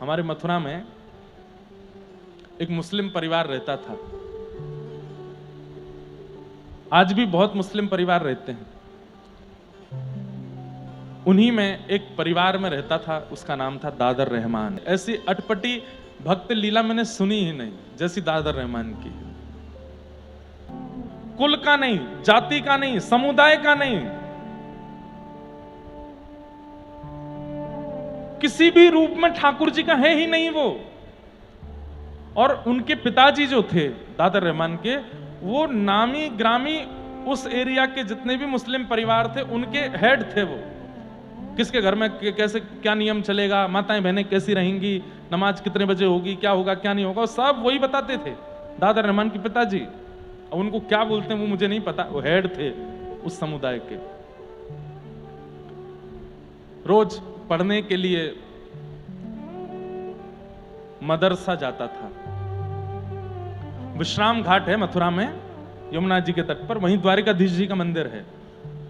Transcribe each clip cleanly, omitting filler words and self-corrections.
हमारे मथुरा में एक मुस्लिम परिवार रहता था। आज भी बहुत मुस्लिम परिवार रहते हैं। उन्हीं में एक परिवार में रहता था, उसका नाम था दादर रहमान। ऐसी अटपटी भक्त लीला मैंने सुनी ही नहीं जैसी दादर रहमान की। कुल का नहीं, जाति का नहीं, समुदाय का नहीं, किसी भी रूप में ठाकुर जी का है ही नहीं वो। और उनके पिताजी जो थे दादर रहमान के, वो नामी ग्रामी उस एरिया के जितने भी मुस्लिम परिवार थे उनके हेड थे वो। किसके घर में कैसे क्या नियम चलेगा, माताएं बहनें कैसी रहेंगी, नमाज कितने बजे होगी, क्या होगा क्या नहीं होगा, सब वही बताते थे दादर रहमान के पिताजी। अब उनको क्या बोलते हैं वो मुझे नहीं पता, वो हेड थे उस समुदाय के। रोज पढ़ने के लिए मदरसा जाता था। विश्राम घाट है मथुरा में, यमुना जी के तट पर, वहीं द्वारिकाधीश जी का मंदिर है।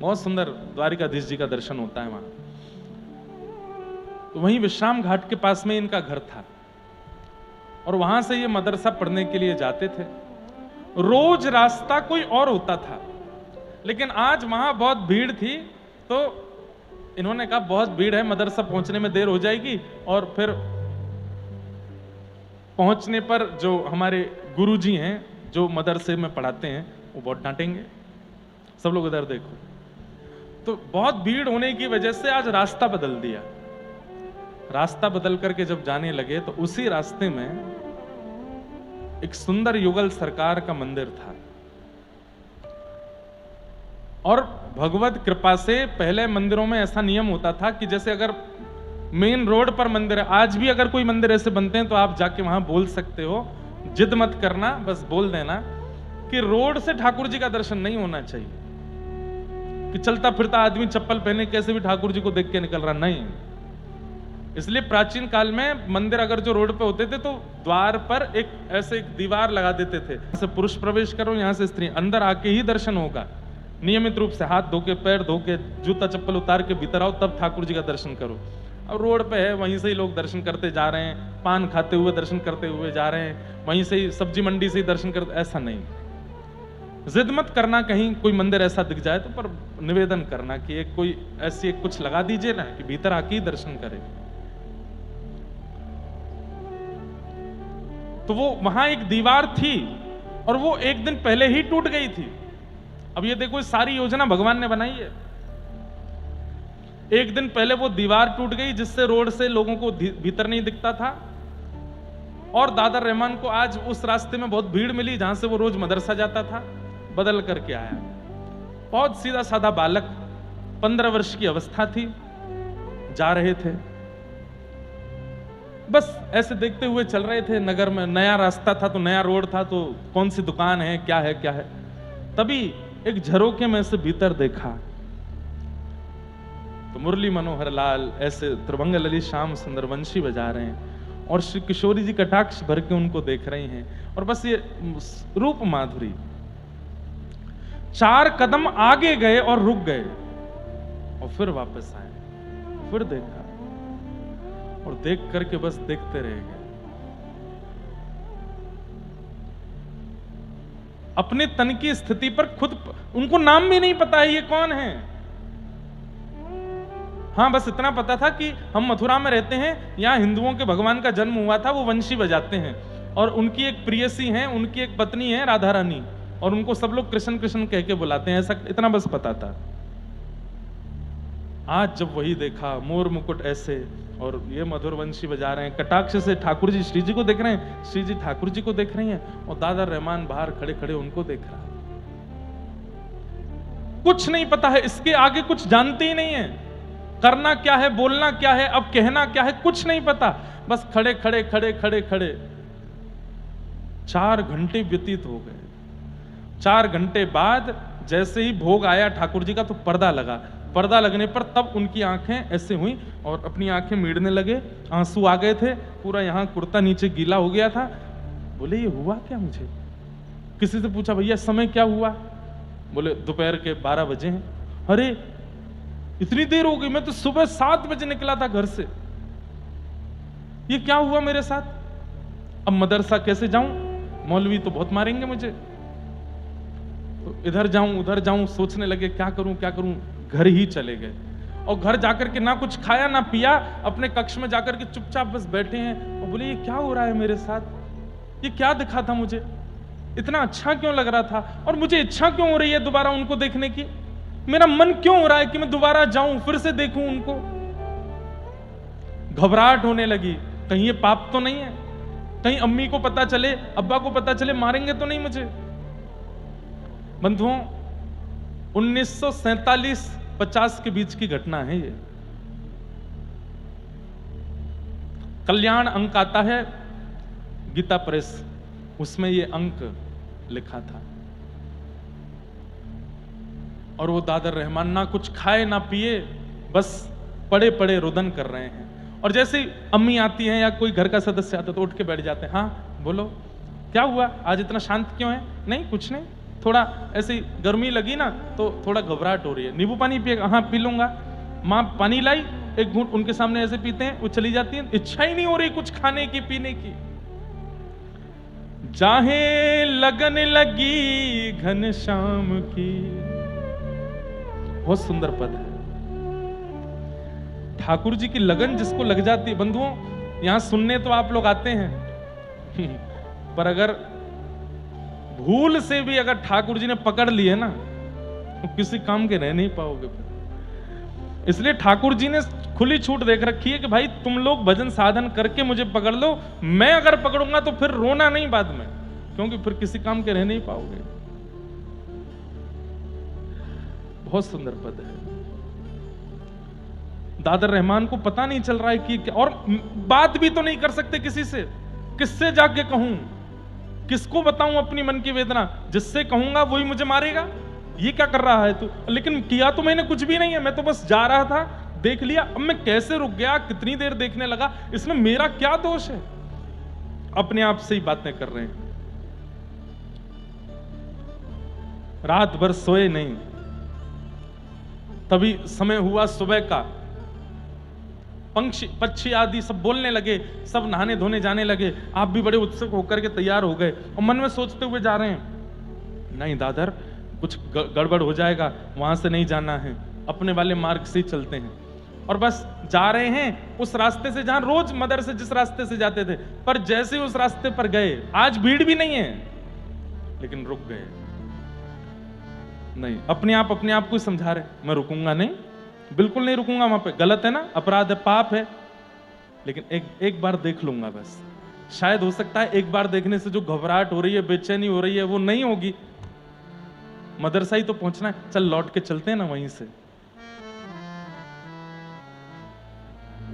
बहुत सुंदर द्वारिकाधीश जी का दर्शन होता है वहां। तो वहीं विश्राम घाट के पास में इनका घर था और वहां से ये मदरसा पढ़ने के लिए जाते थे। रोज रास्ता कोई और होता था, लेकिन आज वहां बहुत भीड़ थी, तो इन्होंने कहा बहुत भीड़ है, मदरसा पहुंचने में देर हो जाएगी, और फिर पहुंचने पर जो हमारे गुरुजी हैं जो मदरसे में पढ़ाते हैं वो बहुत डांटेंगे, सब लोग उधर देखो। तो बहुत भीड़ होने की वजह से आज रास्ता बदल दिया। रास्ता बदल करके जब जाने लगे तो उसी रास्ते में एक सुंदर युगल सरकार का मंदिर था। और भगवत कृपा से पहले मंदिरों में ऐसा नियम होता था कि जैसे अगर मेन रोड पर मंदिर है, आज भी अगर कोई मंदिर ऐसे बनते हैं तो आप जाके वहां बोल सकते हो, जिद मत करना, बस बोल देना कि रोड से ठाकुर जी का दर्शन नहीं होना चाहिए कि चलता फिरता आदमी चप्पल पहने कैसे भी ठाकुर जी को देख के निकल रहा, नहीं। इसलिए प्राचीन काल में मंदिर अगर जो रोड पे होते थे तो द्वार पर एक ऐसे एक दीवार लगा देते थे, जैसे पुरुष प्रवेश करो, यहां से स्त्री अंदर आके ही दर्शन होगा। नियमित रूप से हाथ धो के, पैर धो के, जूता चप्पल उतार के भीतर आओ, तब ठाकुर जी का दर्शन करो। अब रोड पे है, वहीं से ही लोग दर्शन करते जा रहे हैं, पान खाते हुए दर्शन करते हुए जा रहे हैं, वहीं से ही सब्जी मंडी से ही दर्शन करते, ऐसा नहीं। जिद मत करना कहीं कोई मंदिर ऐसा दिख जाए तो, पर निवेदन करना कि एक कोई ऐसी एक कुछ लगा दीजिए ना कि भीतर आके ही दर्शन करे। तो वो वहां एक दीवार थी और वो एक दिन पहले ही टूट गई थी। अब ये देखो, सारी योजना भगवान ने बनाई है। एक दिन पहले वो दीवार टूट गई जिससे रोड से लोगों को भीतर नहीं दिखता था, और दादर रहमान को आज उस रास्ते में बहुत भीड़ मिली जहां से वो रोज मदरसा जाता था, बदल करके आया। बहुत सीधा साधा बालक, 15 वर्ष की अवस्था थी, जा रहे थे, बस ऐसे देखते हुए चल रहे थे। नगर में नया रास्ता था तो नया रोड था, तो कौन सी दुकान है क्या है क्या है। तभी एक झरोके में से भीतर देखा तो मुरली मनोहर लाल ऐसे त्रिभंग ललित श्याम सुंदर वंशी बजा रहे हैं और श्री किशोरी जी कटाक्ष भर के उनको देख रही हैं, और बस ये रूप माधुरी। 4 कदम आगे गए और रुक गए और फिर वापस आए, फिर देखा और देख करके बस देखते रह गए। अपने तन की स्थिति पर खुद उनको नाम भी नहीं पता है ये कौन है। हाँ, बस इतना पता था कि हम मथुरा में रहते हैं, यहां हिंदुओं के भगवान का जन्म हुआ था, वो वंशी बजाते हैं, और उनकी एक प्रियसी है, उनकी एक पत्नी है राधा रानी, और उनको सब लोग कृष्ण कृष्ण कह के बुलाते हैं, ऐसा इतना बस पता था। आज जब वही देखा, मोर मुकुट ऐसे, और ये मधुर वंशी बजा रहे हैं, कटाक्ष से ठाकुर जी श्री जी को देख रहे हैं, श्री जी ठाकुर जी को देख रही हैं, और दादर रहमान बाहर खड़े खड़े उनको देख रहा है। कुछ नहीं पता है, इसके आगे कुछ जानते ही नहीं है, करना क्या है, बोलना क्या है, अब कहना क्या है, कुछ नहीं पता, बस खड़े खड़े खड़े खड़े खड़े 4 घंटे व्यतीत हो गए। 4 घंटे बाद जैसे ही भोग आया ठाकुर जी का तो पर्दा लगा। पर्दा लगने पर तब उनकी आंखें ऐसे हुई और अपनी आंखें मीड़ने लगे, आंसू आ गए थे, पूरा यहां कुर्ता नीचे गीला हो गया था। बोले ये हुआ क्या मुझे? किसी से पूछा भैया समय क्या हुआ? बोले दोपहर के 12 बजे हैं। अरे इतनी देर हो गई, मैं तो सुबह 7 बजे निकला था घर से। ये क्या हुआ मेरे साथ? अब मदरसा कैसे जाऊं? मौलवी तो बहुत मारेंगे मुझे। तो इधर जाऊं उधर जाऊं, सोचने लगे क्या करूं क्या करूं। घर ही चले गए और घर जाकर के ना कुछ खाया ना पिया, अपने कक्ष में जाकर के चुपचाप बस बैठे हैं और बोले ये क्या हो रहा है मेरे साथ? ये क्या दिखा था मुझे? इतना अच्छा क्यों लग रहा था? और मुझे इच्छा क्यों हो रही है दोबारा उनको देखने की? मेरा मन क्यों हो रहा है कि मैं दोबारा जाऊं, फिर से देखूं उनको? घबराहट होने लगी, कहीं ये पाप तो नहीं है? कहीं अम्मी को पता चले, अब्बा को पता चले, मारेंगे तो नहीं मुझे? बंधुओं, 1947-50 के बीच की घटना है ये। कल्याण अंक आता है गीता प्रेस, उसमें ये अंक लिखा था। और वो दादर रहमान ना कुछ खाए ना पिए, बस पड़े पड़े रुदन कर रहे हैं। और जैसे ही अम्मी आती हैं या कोई घर का सदस्य आता है तो उठ के बैठ जाते हैं। हाँ बोलो, क्या हुआ आज इतना शांत क्यों है? नहीं कुछ नहीं, थोड़ा ऐसी गर्मी लगी ना तो थोड़ा घबराहट हो रही है। नींबू पानी पिएगा? हाँ पी लूंगा। माँ पानी लाई, एक घूंट उनके सामने ऐसे पीते हैं, वो चली जाती है। इच्छा ही नहीं हो रही कुछ खाने की पीने की। चाहे लगन लगी घनश्याम की, बहुत सुंदर पद है। ठाकुर जी की लगन जिसको लग जाती है, बंधुओं यहां सुनने तो आप लोग आते हैं पर अगर भूल से भी अगर ठाकुर जी ने पकड़ लिए ना तो किसी काम के रह नहीं पाओगे। इसलिए ठाकुर जी ने खुली छूट देख रखी है कि भाई तुम लोग भजन साधन करके मुझे पकड़ लो, मैं अगर पकड़ूंगा तो फिर रोना नहीं बाद में, क्योंकि फिर किसी काम के रह नहीं पाओगे। बहुत सुंदर पद है। दादर रहमान को पता नहीं चल रहा है कि और बात भी तो नहीं कर सकते किसी से, किससे जाके कहूं, किसको बताऊं अपनी मन की वेदना? जिससे कहूंगा वही मुझे मारेगा। ये क्या कर रहा है तू? लेकिन किया तो मैंने कुछ भी नहीं है, मैं तो बस जा रहा था, देख लिया। अब मैं कैसे रुक गया, कितनी देर देखने लगा, इसमें मेरा क्या दोष है? अपने आप से ही बातें कर रहे हैं। रात भर सोए नहीं, तभी समय हुआ सुबह का। पक्षी आदि सब बोलने लगे, सब नहाने धोने जाने लगे। आप भी बड़े उत्सुक होकर के तैयार हो गए और मन में सोचते हुए जा रहे हैं, नहीं दादर कुछ गड़बड़ हो जाएगा, वहां से नहीं जाना है, अपने वाले मार्ग से ही चलते हैं। और बस जा रहे हैं उस रास्ते से जहां रोज मदरसे जिस रास्ते से जाते थे, पर जैसे उस रास्ते पर गए, आज भीड़ भी नहीं है लेकिन रुक गए। नहीं, अपने आप को समझा रहे, मैं रुकूंगा नहीं, बिल्कुल नहीं रुकूंगा, वहां पे गलत है ना, अपराध है, पाप है, लेकिन एक बार देख लूंगा बस। शायद हो सकता है एक बार देखने से जो घबराहट हो रही है, बेचैनी हो रही है, वो नहीं होगी। मदरसा ही तो पहुंचना है, चल लौट के चलते हैं ना वहीं से।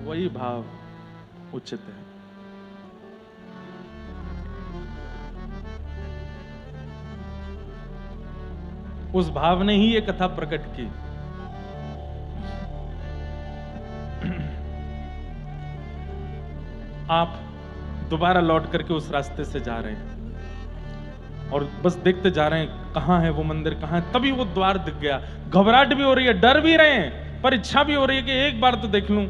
वही भाव उचित है। उस भाव ने ही ये कथा प्रकट की। आप दोबारा लौट करके उस रास्ते से जा रहे हैं और बस देखते जा रहे हैं कहां है वो मंदिर, कहां है। तभी वो द्वार दिख गया। घबराहट भी हो रही है, डर भी रहे हैं, पर इच्छा भी हो रही है कि एक बार तो देख लूं।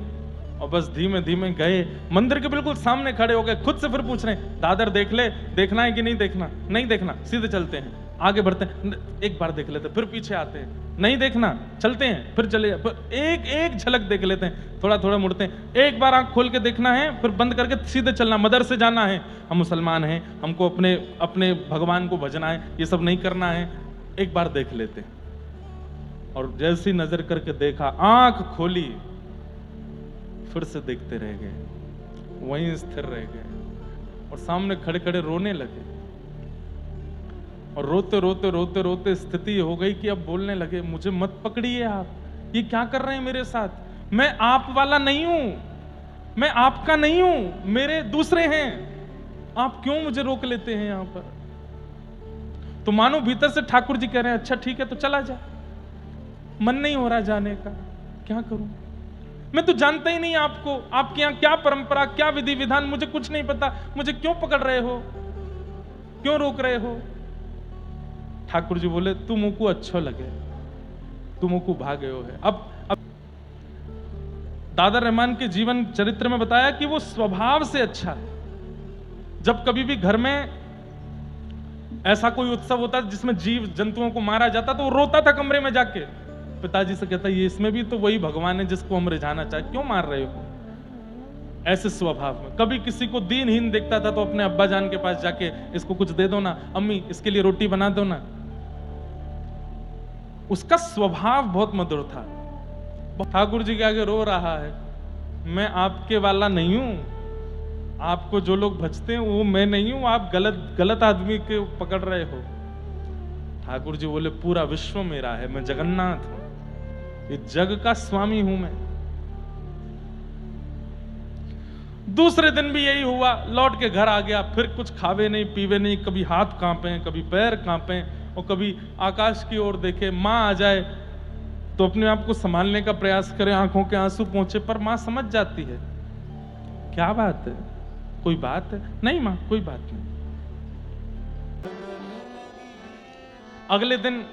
और बस धीमे धीमे गए, मंदिर के बिल्कुल सामने खड़े हो गए। खुद से फिर पूछ रहे हैं, दादर देख ले, देखना है कि नहीं देखना? नहीं देखना, सीधे चलते हैं, आगे बढ़ते हैं, एक बार देख लेते, फिर पीछे आते हैं, नहीं देखना, चलते हैं, फिर चले, एक एक झलक देख लेते हैं, थोड़ा थोड़ा मुड़ते हैं, एक बार आंख खोल के देखना है, फिर बंद करके सीधे चलना, मदरसे जाना है, हम मुसलमान हैं, हमको अपने अपने भगवान को भजना है, ये सब नहीं करना है, एक बार देख लेते हैं। और जैसी नजर करके देखा, आंख खोली, फिर से देखते रह गए, वहीं स्थिर रह गए और सामने खड़े खड़े रोने लगे। और रोते रोते रोते रोते स्थिति हो गई कि अब बोलने लगे, मुझे मत पकड़िए आप, ये क्या कर रहे हैं मेरे साथ? मैं आप वाला नहीं हूं, मैं आपका नहीं हूं, मेरे दूसरे हैं, आप क्यों मुझे रोक लेते हैं यहां पर? तो मानो भीतर से ठाकुर जी कह रहे हैं, अच्छा ठीक है तो चला जा, मन नहीं हो रहा जाने का, क्या करूं? मैं तो जानता ही नहीं आपको, आपके यहाँ क्या परंपरा, क्या विधि विधान, मुझे कुछ नहीं पता, मुझे क्यों पकड़ रहे हो, क्यों रोक रहे हो? ठाकुर जी बोले, तुमको अच्छो लगे, तुमको भागे हो है। अब दादर रहमान के जीवन चरित्र में बताया कि वो स्वभाव से अच्छा है। जब कभी भी घर में ऐसा कोई उत्सव होता जिसमें जीव जंतुओं को मारा जाता तो वो रोता था कमरे में जाके, पिताजी से कहता ये इसमें भी तो वही भगवान है जिसको हम रिझाना चाहे, क्यों मार रहे हो। ऐसे स्वभाव में कभी किसी को दीनहीन देखता था तो अपने अब्बा जान के पास जाके इसको कुछ दे दो ना, अम्मी इसके लिए रोटी बना दो ना। उसका स्वभाव बहुत मधुर था। ठाकुर जी के आगे रो रहा है, मैं आपके वाला नहीं हूं, आपको जो लोग भजते हैं वो मैं नहीं हूं, आप गलत आदमी के पकड़ रहे हो। ठाकुर जी बोले पूरा विश्व मेरा है, मैं जगन्नाथ हूं, ये जग का स्वामी हूं मैं। दूसरे दिन भी यही हुआ, लौट के घर आ गया, फिर कुछ खावे नहीं पीवे नहीं, कभी हाथ कांपे, कभी पैर कांपे, और कभी आकाश की ओर देखे, मां आ जाए तो अपने आप को संभालने का प्रयास करे, आंखों के आंसू पहुंचे, पर मां समझ जाती है क्या बात है, कोई बात है नहीं मां, कोई बात नहीं। अगले दिन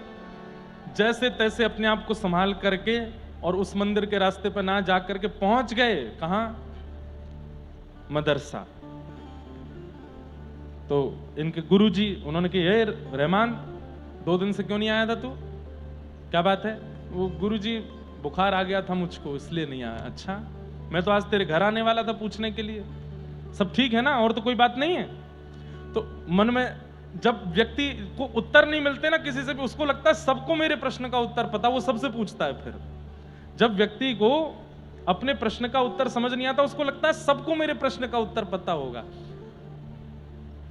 जैसे तैसे अपने आप को संभाल करके और उस मंदिर के रास्ते पर ना जा करके पहुंच गए, कहां, मदरसा। तो इनके गुरुजी उन्होंने कहा ये रहमान 2 दिन से क्यों नहीं आया था तू, क्या बात है। वो गुरुजी बुखार आ गया था मुझको इसलिए नहीं आया। अच्छा, मैं तो आज तेरे घर आने वाला था पूछने के लिए, सब ठीक है ना, और तो कोई बात नहीं है। तो मन में जब व्यक्ति को उत्तर नहीं मिलते ना किसी से भी, उसको लगता है सबको मेरे प्रश्न का उत्तर पता, वो सबसे पूछता है। फिर जब व्यक्ति को अपने प्रश्न का उत्तर समझ नहीं आता, उसको लगता है सबको मेरे प्रश्न का उत्तर पता होगा।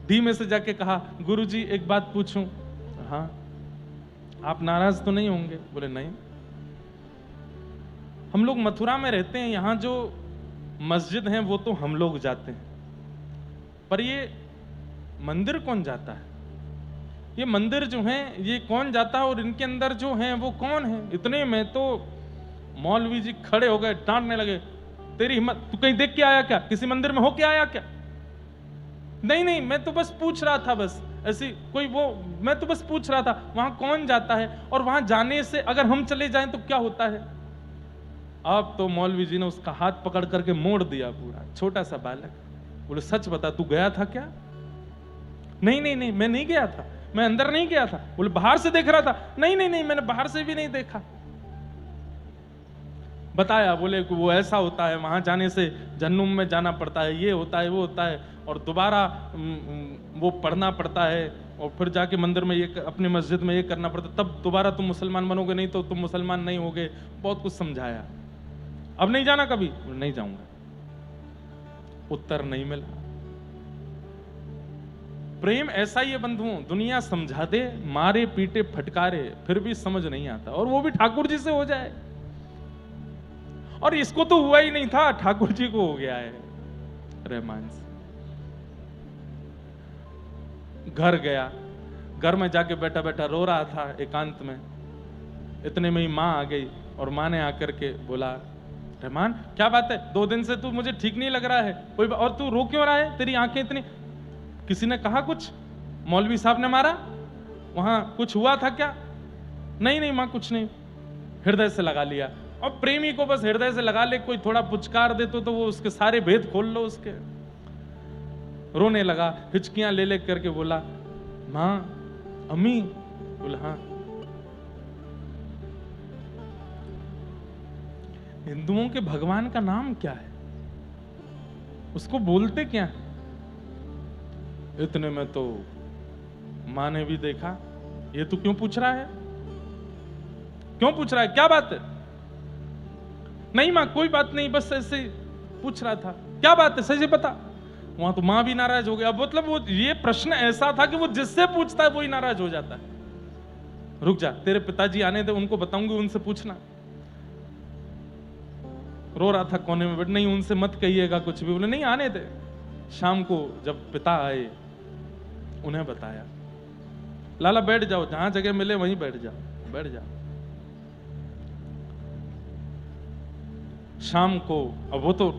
धीमे से जाके कहा, गुरुजी एक बात पूछूं। हाँ, आप नाराज तो नहीं होंगे। बोले नहीं, हम लोग मथुरा में रहते हैं, यहां जो मस्जिद है वो तो हम लोग जाते हैं, पर ये मंदिर कौन जाता है, ये मंदिर जो है ये कौन जाता है, और इनके अंदर जो है वो कौन है। इतने में तो मौलवी जी खड़े हो गए, डांटने लगे, तेरी हिम्मत, तू कहीं देख के आया क्या, किसी मंदिर में हो के आया क्या। नहीं नहीं, मैं तो बस पूछ रहा था, बस ऐसी कोई वो, मैं तो बस पूछ रहा था वहां कौन जाता है, और वहां जाने से अगर हम चले जाएं तो क्या होता है। अब तो मौलवी जी ने उसका हाथ पकड़ करके मोड़ दिया, पूरा छोटा सा बालक। बोले सच बता, तू गया था क्या। नहीं नहीं नहीं, मैं नहीं गया था, मैं अंदर नहीं गया था। बोले बाहर से देख रहा था। नहीं नहीं नहीं, मैंने बाहर से भी नहीं देखा। बताया, बोले कि वो ऐसा होता है, वहां जाने से जहन्नुम में जाना पड़ता है, ये होता है वो होता है, और दोबारा वो पढ़ना पड़ता है, और फिर जाके मंदिर में ये, अपनी मस्जिद में ये करना पड़ता, तब दोबारा तुम मुसलमान बनोगे, नहीं तो तुम मुसलमान नहीं होगे। बहुत कुछ समझाया। अब नहीं जाना कभी। नहीं जाऊंगा। उत्तर नहीं मिला। प्रेम ऐसा ही है बंधुओं, दुनिया समझा दे, मारे पीटे फटकारे, फिर भी समझ नहीं आता, और वो भी ठाकुर जी से हो जाए। और इसको तो हुआ ही नहीं था, ठाकुर जी को हो गया है रहमान से। घर गया, घर में जाके बैठा बैठा रो रहा था एकांत में। इतने में ही मां आ गई, और मां ने आकर के बोला, रहमान क्या बात है, 2 दिन से तू, मुझे ठीक नहीं लग रहा है, कोई और तू रो क्यों रहा है, तेरी आंखें इतनी, किसी ने कहा कुछ, मौलवी साहब ने मारा, वहां कुछ हुआ था क्या। नहीं नहीं मां, कुछ नहीं। हृदय से लगा लिया। और प्रेमी को बस हृदय से लगा ले, कोई थोड़ा पुचकार दे तो वो उसके सारे भेद खोल लो उसके। रोने लगा, हिचकियां ले ले करके बोला, मां, अम्मी। बोला हाँ। हिंदुओं के भगवान का नाम क्या है, उसको बोलते क्या है। इतने में तो मां ने भी देखा, ये तू क्यों पूछ रहा है, क्यों पूछ रहा है, क्या बात है। नहीं मां, कोई बात नहीं, बस ऐसे पूछ रहा था। क्या बात है, सही से बता। वहां तो मां भी नाराज हो गया। अब मतलब वो, ये प्रश्न ऐसा था कि वो जिससे पूछता है वही नाराज हो जाता है। रुक जा, तेरे पिताजी आने दे, उनको बताऊंगी, उनसे पूछना। रो रहा था कोने में बैठ, नहीं उनसे मत कहिएगा कुछ भी। बोले नहीं, आने दे। शाम को जब पिता आए, उन्हें बताया, लाला बैठ जाओ, जहां जगह मिले वहीं बैठ जाओ, बैठ जाओ। शाम को, अब वो तो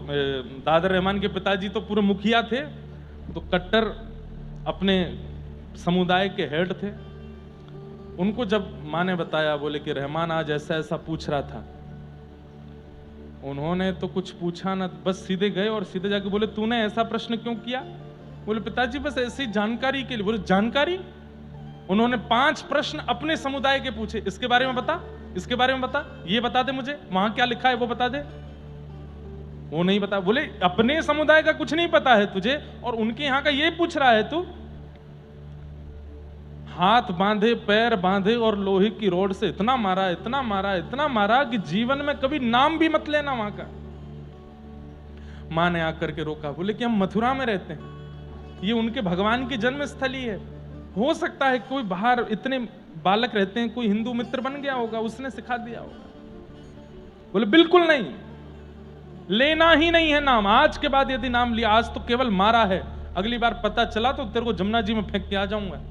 दादर रहमान के पिताजी तो पूरे मुखिया थे, तो कट्टर अपने समुदाय के हेड थे। उनको जब माँ ने बताया, बोले कि रहमान आज ऐसा ऐसा पूछ रहा था, उन्होंने तो कुछ पूछा ना, बस सीधे गए और सीधे जाके बोले तूने ऐसा प्रश्न क्यों किया? बोले पिताजी बस ऐसी जानकारी के लिए। बोले जानकारी? उन्होंने 5 प्रश्न अपने समुदाय के पूछे, इसके बारे में बता, इसके बारे में बता, ये बता दे मुझे, वहां क्या लिखा है वो बता दे। वो नहीं बता। बोले अपने समुदाय का कुछ नहीं पता है तुझे और उनके यहां का ये पूछ रहा है तू? हाथ बांधे, पैर बांधे और लोहे की रोड से इतना मारा, इतना मारा, इतना मारा कि जीवन में कभी नाम भी मत लेना वहां का। मां ने आकर के रोका। बोले कि हम मथुरा में रहते हैं, ये उनके भगवान की जन्म स्थली है, हो सकता है कोई बाहर इतने बालक रहते हैं, कोई हिंदू मित्र बन गया होगा, उसने सिखा दिया होगा। बोले बिल्कुल नहीं, लेना ही नहीं है नाम। आज के बाद यदि नाम लिया, आज तो केवल मारा है, अगली बार पता चला तो तेरे को जमुना जी में फेंक के आ जाऊंगा।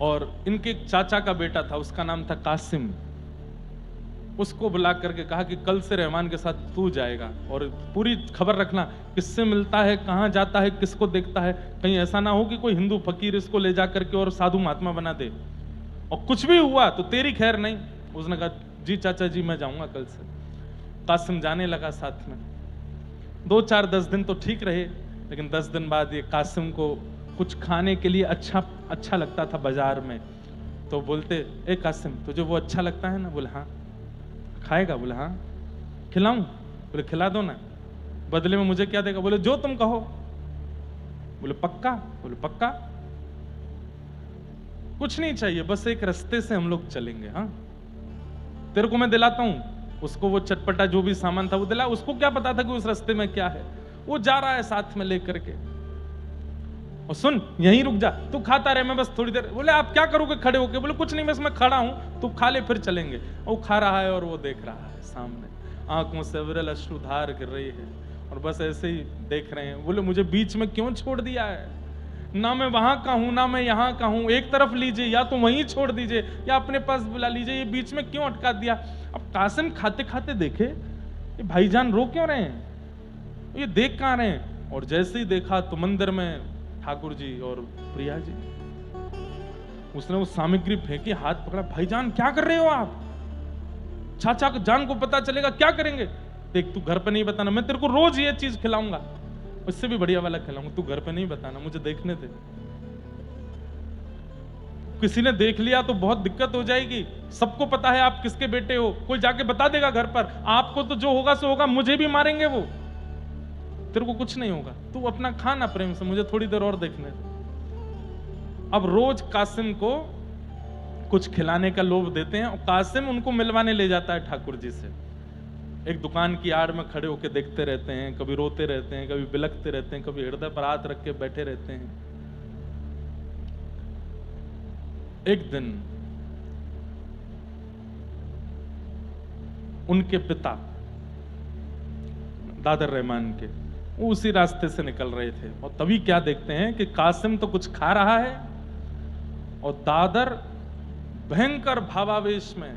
और इनके एक चाचा का बेटा था, उसका नाम था कासिम। उसको बुला करके कहा कि कल से रहमान के साथ तू जाएगा और पूरी खबर रखना, किससे मिलता है, कहां जाता है, किसको देखता है, कहीं ऐसा ना हो कि कोई हिंदू फकीर इसको ले जा करके और साधु महात्मा बना दे, और कुछ भी हुआ तो तेरी खैर नहीं। उसने कहा जी चाचा जी मैं जाऊंगा कल से। कासिम जाने लगा साथ में। 2-4-10 दिन तो ठीक रहे, लेकिन 10 दिन बाद ये कासिम को कुछ खाने के लिए अच्छा लगता था बाजार में, तो बोलते ए कासिम तुझे वो अच्छा लगता है ना? बोले हाँ। खाएगा? बोले हाँ। खिलाऊं? बोले खिला दो ना। बदले में मुझे क्या देगा? बोले जो तुम कहो। बोले पक्का? बोले पक्का। कुछ नहीं चाहिए, बस एक रास्ते से हम लोग चलेंगे। हाँ तेरे को मैं दिलाता हूं। उसको वो चटपटा जो भी सामान था वो दिला। उसको क्या पता था कि उस रास्ते में क्या है, वो जा रहा है साथ में लेकर के। और सुन यहीं रुक जा, तू खाता रहे, मैं बस थोड़ी देर। बोले आप क्या करोगे खड़े होके? बोले कुछ नहीं, बस मैं खड़ा हूं, तू खा ले फिर चलेंगे। वो खा रहा है और वो देख रहा है सामने, आंखों से विरल अश्रुधार गिर रही है और बस ऐसे ही देख रहे हैं। बोले मुझे बीच में क्यों छोड़ दिया है? ना मैं वहां का हूं ना मैं यहां का हूं, एक तरफ लीजिए या तो वहीं छोड़ दीजिए या अपने पास बुला लीजिए, ये बीच में क्यों अटका दिया? अब कासिम खाते खाते देखे ये भाईजान रो क्यों रहे हैं, ये देख कहां रहे हैं। और जैसे ही देखा तो मंदिर में ठाकुर जी और प्रिया जी। उसने वो सामग्री फेंकी, हाथ पकड़ा, भाईजान क्या कर रहे हो आप? चाचा जान को पता चलेगा क्या करेंगे? देख तू घर पे नहीं बताना, मैं तेरे को रोज ये चीज खिलाऊंगा, उससे भी बढ़िया वाला खिलाऊंगा, तू घर पे नहीं बताना, मुझे देखने दे। किसी ने देख लिया तो बहुत दिक्कत हो जाएगी। सबको पता है आप किसके बेटे हो, कोई जाके बता देगा घर पर, आपको तो जो होगा सो होगा, मुझे भी मारेंगे वो, तेरे को कुछ नहीं होगा, तू अपना खाना प्रेम से, मुझे थोड़ी देर और देखने दे। अब रोज कासिम को कुछ खिलाने का लोभ देते हैं और कासिम उनको मिलवाने ले जाता है ठाकुर जी से। एक दुकान की आड़ में खड़े होकर देखते रहते हैं, कभी रोते रहते हैं, कभी बिलखते रहते हैं, कभी हृदय पर हाथ रख के बैठे रहते हैं। एक दिन उनके पिता दादर रहमान के वो उसी रास्ते से निकल रहे थे और तभी क्या देखते हैं कि कासिम तो कुछ खा रहा है और दादर भयंकर भावावेश में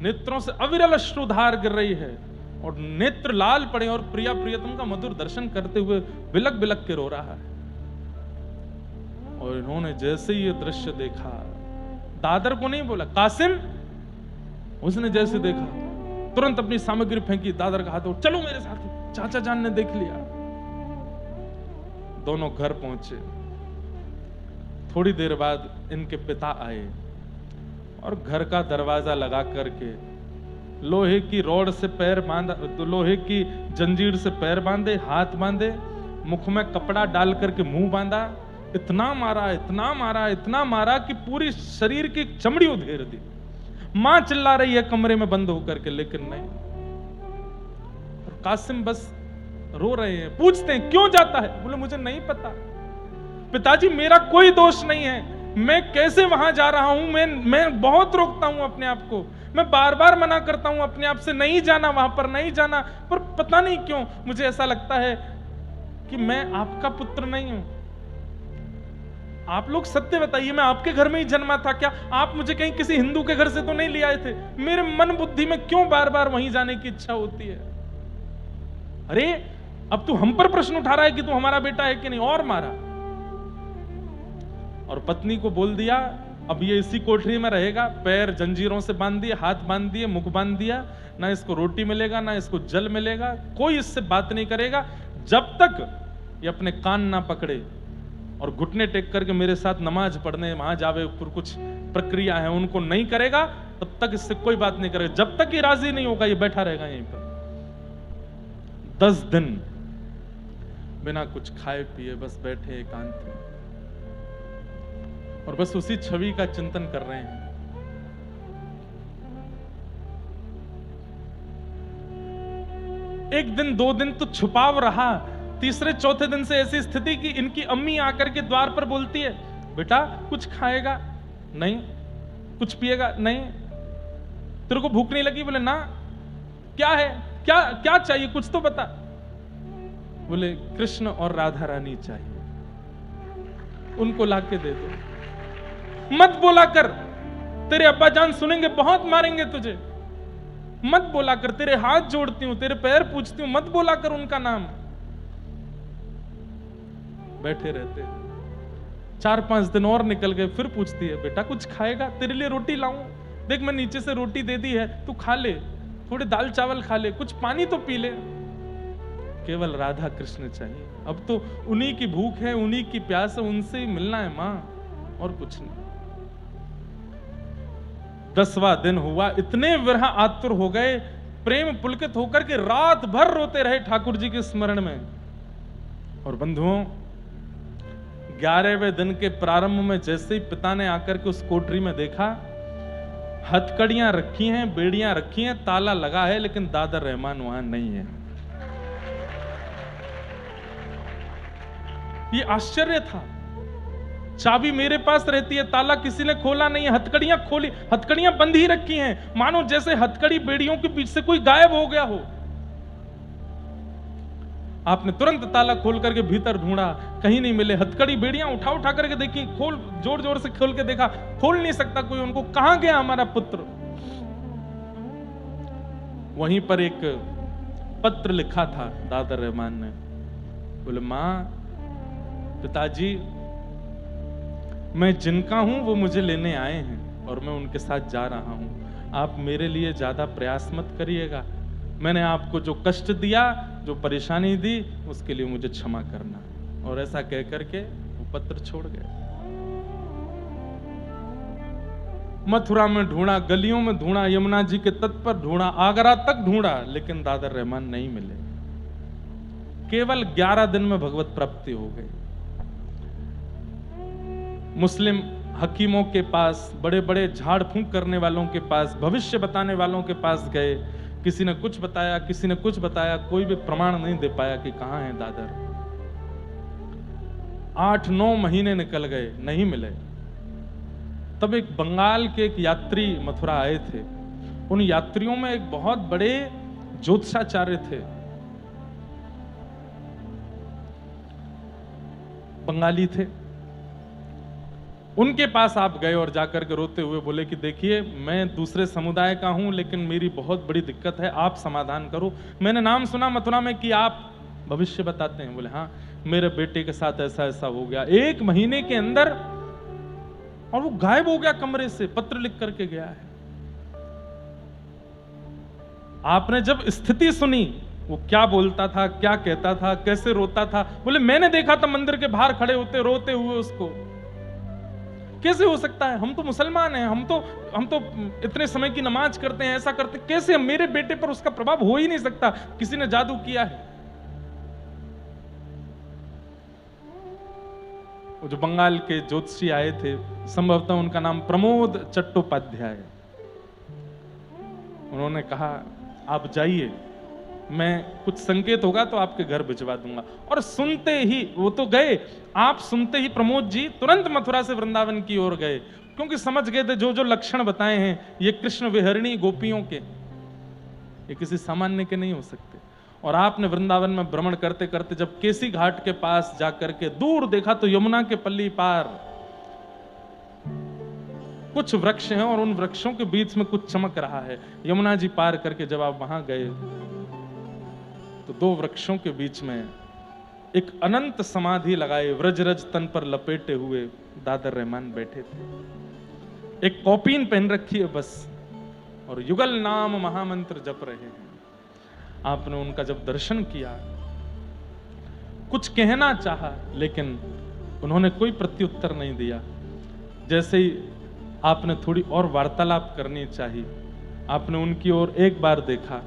नेत्रों से अविरल अश्रुधार गिर रही है और नेत्र लाल पड़े और प्रिया प्रियतम का मधुर दर्शन करते हुए बिलक बिलक के रो रहा है। और इन्होंने जैसे ही ये दृश्य देखा, दादर को नहीं बोला, कासिम, उसने जैसे देखा तुरंत अपनी सामग्री फेंकी, दादर का हाथ, चलो मेरे साथ। चाचा जान ने देख लिया। दोनों घर पहुंचे। थोड़ी देर बाद इनके पिता आए और घर का दरवाजा लगा करके लोहे की रॉड से पैर बांधा, तो लोहे की जंजीर से पैर बांधे, हाथ बांधे, मुख में कपड़ा डाल करके मुंह बांधा, इतना मारा, इतना मारा, इतना मारा कि पूरी शरीर की चमड़ी उधेड़ दी। मां चिल्ला रही है कमरे में बंद होकर के, लेकिन नहीं। और कासिम बस रो रहे हैं। पूछते हैं क्यों जाता है? बोले मुझे नहीं पता पिताजी, मेरा कोई दोष नहीं है, मैं कैसे वहां जा रहा हूं, मैं बहुत रोकता हूं अपने आप को, मैं बार बार मना करता हूं अपने आप से, नहीं जाना वहां पर, नहीं जाना, पर पता नहीं क्यों मुझे ऐसा लगता है कि मैं आपका पुत्र नहीं हूं। आप लोग सत्य बताइए, मैं आपके घर में ही जन्मा था क्या? आप मुझे कहीं किसी हिंदू के घर से तो नहीं ले आए थे? मेरे मन बुद्धि में क्यों बार बार वहीं जाने की इच्छा होती है? अरे अब तू हम पर प्रश्न उठा रहा है कि तू हमारा बेटा है कि नहीं, और मारा। और पत्नी को बोल दिया अब ये इसी कोठरी में रहेगा, पैर जंजीरों से बांध दिए, हाथ बांध दिए, मुख बांध दिया, ना इसको रोटी मिलेगा ना इसको जल मिलेगा, कोई इससे बात नहीं करेगा जब तक ये अपने कान ना पकड़े और घुटने टेक करके मेरे साथ नमाज पढ़ने वहां जावे, ऊपर कुछ प्रक्रिया है उनको नहीं करेगा, तब तक इससे कोई बात नहीं करेगा। जब तक ये राजी नहीं होगा ये बैठा रहेगा यहीं पर 10 दिन बिना कुछ खाए पिए बस बैठे एकांत में और बस उसी छवि का चिंतन कर रहे हैं। एक दिन 2 दिन तो छुपाव रहा, तीसरे चौथे दिन से ऐसी स्थिति कि इनकी अम्मी आकर के द्वार पर बोलती है, बेटा कुछ खाएगा नहीं, कुछ पिएगा नहीं, तेरे को भूख नहीं लगी? बोले ना। क्या है, क्या क्या चाहिए, कुछ तो बता। बोले कृष्ण और राधा रानी चाहिए, उनको लाके दे दो। मत बोला कर, तेरे अब्बा जान सुनेंगे, बहुत मारेंगे तुझे। मत बोला कर, तेरे हाथ जोड़ती हूं, तेरे पैर पूछती हूं, मत बोला कर उनका नाम। बैठे रहते 4-5 दिन और निकल गए, फिर पूछती है, बेटा कुछ खाएगा? तेरे लिए रोटी लाऊं? देख मैं नीचे से रोटी दे दी है, तू खा ले, थोड़े दाल चावल खा ले, कुछ पानी तो पी ले। केवल राधा कृष्ण चाहिए, अब तो उन्हीं की भूख है, उन्हीं की प्यास है, उनसे ही मिलना है मां, और कुछ नहीं। 10वां दिन हुआ, इतने विरह आतुर हो गए, प्रेम पुलकित होकर के रात भर रोते रहे ठाकुर जी के स्मरण में। और बंधुओं 11वें दिन के प्रारंभ में जैसे ही पिता ने आकर के उस कोठरी में देखा, हथकड़ियां रखी हैं, बेड़ियां रखी हैं, ताला लगा है, लेकिन दादर रहमान वहां नहीं है। ये आश्चर्य था, चाबी मेरे पास रहती है, ताला किसी ने खोला नहीं है, हथकड़ियां खोली, हथकड़ियां बंद ही रखी हैं, मानो जैसे हथकड़ी बेड़ियों के बीच से कोई गायब हो गया हो। आपने तुरंत ताला खोल करके भीतर ढूंढा, कहीं नहीं मिले। हथकड़ी बेड़ियां उठा उठा करके देखी, खोल जोर जोर से खोल के देखा, खोल नहीं सकता कोई उनको। कहां गया हमारा पुत्र? वहीं पर एक पत्र लिखा था दादर रहमान ने। बोले मां, पिताजी, मैं जिनका हूं वो मुझे लेने आए हैं और मैं उनके साथ जा रहा हूं, आप मेरे लिए ज्यादा प्रयास मत करिएगा। मैंने आपको जो कष्ट दिया, जो परेशानी दी, उसके लिए मुझे क्षमा करना। और ऐसा कह करके वो पत्र छोड़ गए। मथुरा में ढूंढा, गलियों में ढूंढा, यमुना जी के तट पर ढूंढा, आगरा तक ढूंढा, लेकिन दादर रहमान नहीं मिले। केवल 11 दिन में भगवत प्राप्ति हो गई। मुस्लिम हकीमों के पास, बड़े बड़े झाड़ फूंक करने वालों के पास, भविष्य बताने वालों के पास गए, किसी ने कुछ बताया, किसी ने कुछ बताया, कोई भी प्रमाण नहीं दे पाया कि कहां है दादर। 8-9 महीने निकल गए, नहीं मिले। तब एक बंगाल के एक यात्री मथुरा आए थे। उन यात्रियों में एक बहुत बड़े ज्योतिषाचार्य थे, बंगाली थे। उनके पास आप गए और जाकर के रोते हुए बोले कि देखिए, मैं दूसरे समुदाय का हूं, लेकिन मेरी बहुत बड़ी दिक्कत है, आप समाधान करो। मैंने नाम सुना मथुरा में कि आप भविष्य बताते हैं। बोले हाँ, मेरे बेटे के साथ ऐसा ऐसा हो गया, 1 महीने के अंदर, और वो गायब हो गया कमरे से, पत्र लिख करके गया है। आपने जब स्थिति सुनी, वो क्या बोलता था, क्या कहता था, कैसे रोता था? बोले मैंने देखा था मंदिर के बाहर खड़े होते रोते हुए उसको। कैसे हो सकता है? हम तो मुसलमान हैं, हम तो इतने समय की नमाज करते हैं, ऐसा करते, कैसे मेरे बेटे पर उसका प्रभाव हो ही नहीं सकता, किसी ने जादू किया है। वो जो बंगाल के ज्योतिषी आए थे, संभवतः उनका नाम प्रमोद चट्टोपाध्याय, उन्होंने कहा आप जाइए, मैं कुछ संकेत होगा तो आपके घर भिजवा दूंगा। और सुनते ही वो तो गए, आप सुनते ही प्रमोद जी तुरंत मथुरा से वृंदावन की ओर गए, क्योंकि समझ गए थे जो जो लक्षण बताए हैं ये कृष्ण विहरणी गोपियों के, ये किसी सामान्य के नहीं हो सकते। और आपने वृंदावन में भ्रमण करते करते जब केसी घाट के पास जाकर के दूर देखा तो यमुना के पल्ली पार कुछ वृक्ष हैं और उन वृक्षों के बीच में कुछ चमक रहा है। यमुना जी पार करके जब आप वहां गए तो 2 वृक्षों के बीच में एक अनंत समाधि लगाए, व्रजरज तन पर लपेटे हुए दादर रहमान बैठे थे। एक कॉपीन पहन रखी है बस, और युगल नाम महामंत्र जप रहे हैं। आपने उनका जब दर्शन किया, कुछ कहना चाहा, लेकिन उन्होंने कोई प्रत्युत्तर नहीं दिया। जैसे ही आपने थोड़ी और वार्तालाप करनी चाहिए, आपने उनकी ओर एक बार देखा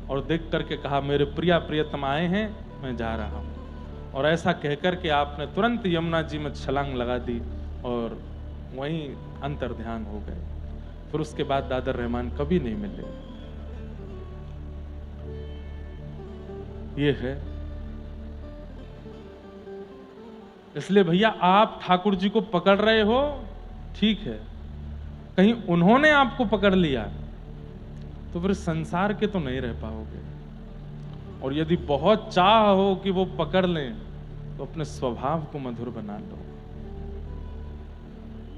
और देख करके कहा, मेरे प्रिया प्रियतम आए हैं, मैं जा रहा हूं। और ऐसा कहकर के आपने तुरंत यमुना जी में छलांग लगा दी और वहीं अंतर ध्यान हो गए। फिर उसके बाद दादर रहमान कभी नहीं मिले। ये है। इसलिए भैया, आप ठाकुर जी को पकड़ रहे हो, ठीक है, कहीं उन्होंने आपको पकड़ लिया तो फिर संसार के तो नहीं रह पाओगे। और यदि बहुत चाह हो कि वो पकड़ लें, तो अपने स्वभाव को मधुर बना लो।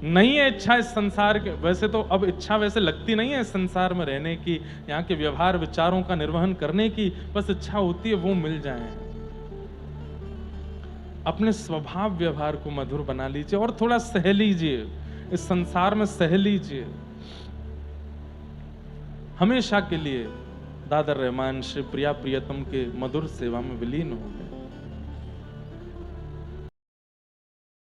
नहीं है इच्छा इस संसार के, वैसे तो अब इच्छा वैसे लगती नहीं है इस संसार में रहने की, यहाँ के व्यवहार विचारों का निर्वहन करने की, बस इच्छा होती है वो मिल जाए। अपने स्वभाव व्यवहार को मधुर बना लीजिए और थोड़ा सह लीजिए, इस संसार में सह लीजिए। हमेशा के लिए दादर रहमान श्री प्रिया प्रियतम के मधुर सेवा में विलीन हो गए।